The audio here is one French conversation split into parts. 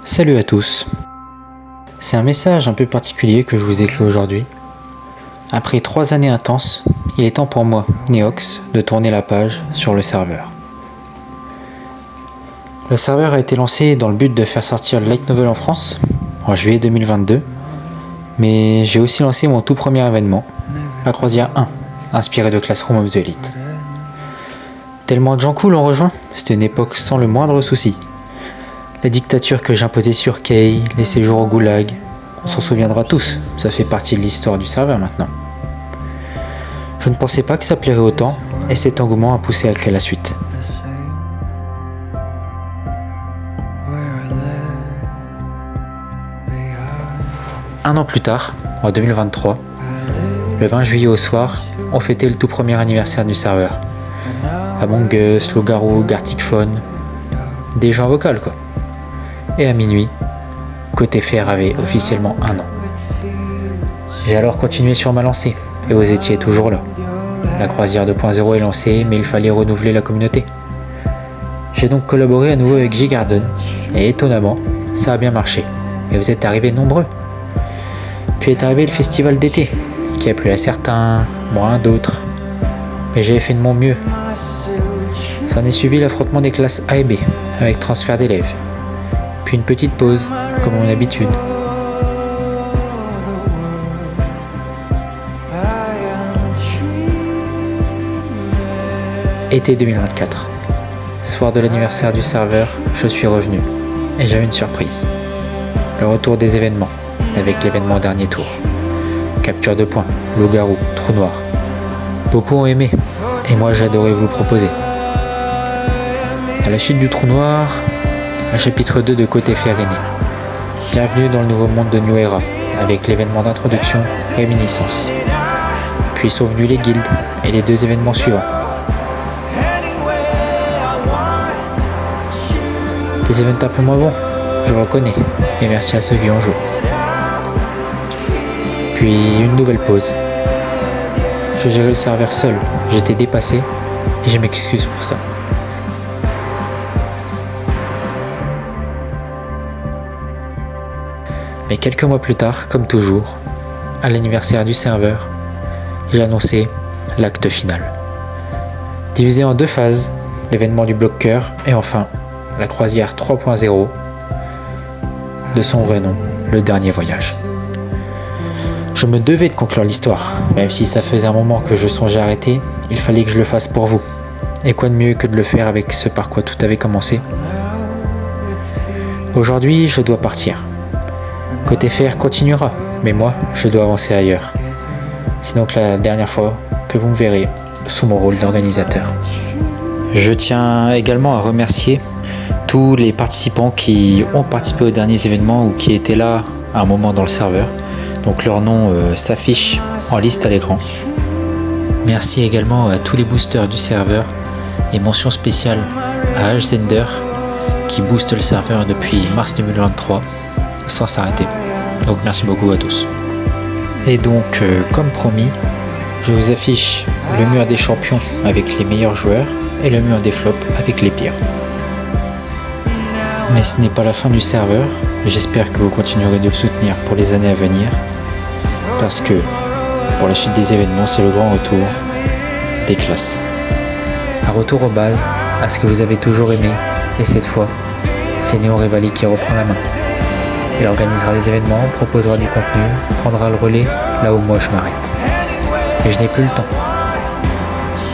Salut à tous. C'est un message un peu particulier que je vous écris aujourd'hui. Après 3 années intenses, il est temps pour moi, Neox, de tourner la page sur le serveur. Le serveur a été lancé dans le but de faire sortir le Light Novel en France, en juillet 2022, mais j'ai aussi lancé mon tout premier événement, la Croisière 1, inspiré de Classroom of the Elite. Tellement de gens cool ont rejoint, c'était une époque sans le moindre souci. La dictature que j'imposais sur Kay, les séjours au goulag, on s'en souviendra tous, ça fait partie de l'histoire du serveur maintenant. Je ne pensais pas que ça plairait autant, et cet engouement a poussé à créer la suite. Un an plus tard, en 2023, le 20 juillet au soir, on fêtait le tout premier anniversaire du serveur. Among Us, Loup-Garou, Gartic Phone, des gens vocaux quoi. Et à minuit, Côté Fer avait officiellement 1 an. J'ai alors continué sur ma lancée, et vous étiez toujours là. La Croisière 2.0 est lancée, mais il fallait renouveler la communauté. J'ai donc collaboré à nouveau avec J-Garden, et étonnamment, ça a bien marché, et vous êtes arrivés nombreux. Puis est arrivé le festival d'été, qui a plu à certains, moins à d'autres, mais j'ai fait de mon mieux. Ça en est suivi l'affrontement des classes A et B, avec transfert d'élèves. Puis une petite pause, comme à mon habitude. Été 2024. Soir de l'anniversaire du serveur, je suis revenu. Et j'avais une surprise. Le retour des événements, avec l'événement dernier tour. Capture de points, loup-garou, trou noir. Beaucoup ont aimé, et moi j'ai adoré vous le proposer. À la suite du trou noir, le chapitre 2 de Côté Fer est né. Bienvenue dans le nouveau monde de New Era, avec l'événement d'introduction Réminiscence. Puis sont venus les guildes et les 2 événements suivants. Des événements un peu moins bons, je le reconnais, et merci à ceux qui ont joué. Puis une nouvelle pause. Je gérais le serveur seul, j'étais dépassé, et je m'excuse pour ça. Mais quelques mois plus tard, comme toujours, à l'anniversaire du serveur, j'ai annoncé l'acte final. Divisé en 2 phases, l'événement du bloc cœur et enfin la Croisière 3.0, de son vrai nom, le dernier voyage. Je me devais de conclure l'histoire, même si ça faisait un moment que je songeais arrêter, il fallait que je le fasse pour vous. Et quoi de mieux que de le faire avec ce par quoi tout avait commencé. Aujourd'hui, je dois partir. Côté Fer continuera, mais moi, je dois avancer ailleurs. C'est donc la dernière fois que vous me verrez sous mon rôle d'organisateur. Je tiens également à remercier tous les participants qui ont participé aux derniers événements ou qui étaient là à un moment dans le serveur. Donc leur nom s'affiche en liste à l'écran. Merci également à tous les boosters du serveur et mention spéciale à H-Zender qui booste le serveur depuis mars 2023 sans s'arrêter. Donc merci beaucoup à tous. Et donc comme promis, je vous affiche le mur des champions avec les meilleurs joueurs et le mur des flops avec les pires. Mais ce n'est pas la fin du serveur, j'espère que vous continuerez de le soutenir pour les années à venir, parce que pour la suite des événements, c'est le grand retour des classes. Un retour aux bases, à ce que vous avez toujours aimé, et cette fois, c'est Néo Revali qui reprend la main. Il organisera les événements, proposera du contenu, prendra le relais là où moi je m'arrête. Et je n'ai plus le temps.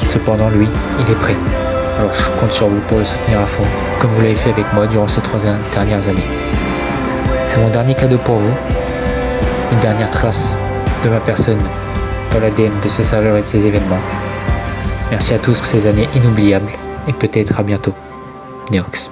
Cependant, lui, il est prêt. Alors je compte sur vous pour le soutenir à fond, comme vous l'avez fait avec moi durant ces 3 dernières années. C'est mon dernier cadeau pour vous, une dernière trace de ma personne dans l'ADN de ce serveur et de ces événements. Merci à tous pour ces années inoubliables et peut-être à bientôt. Neox.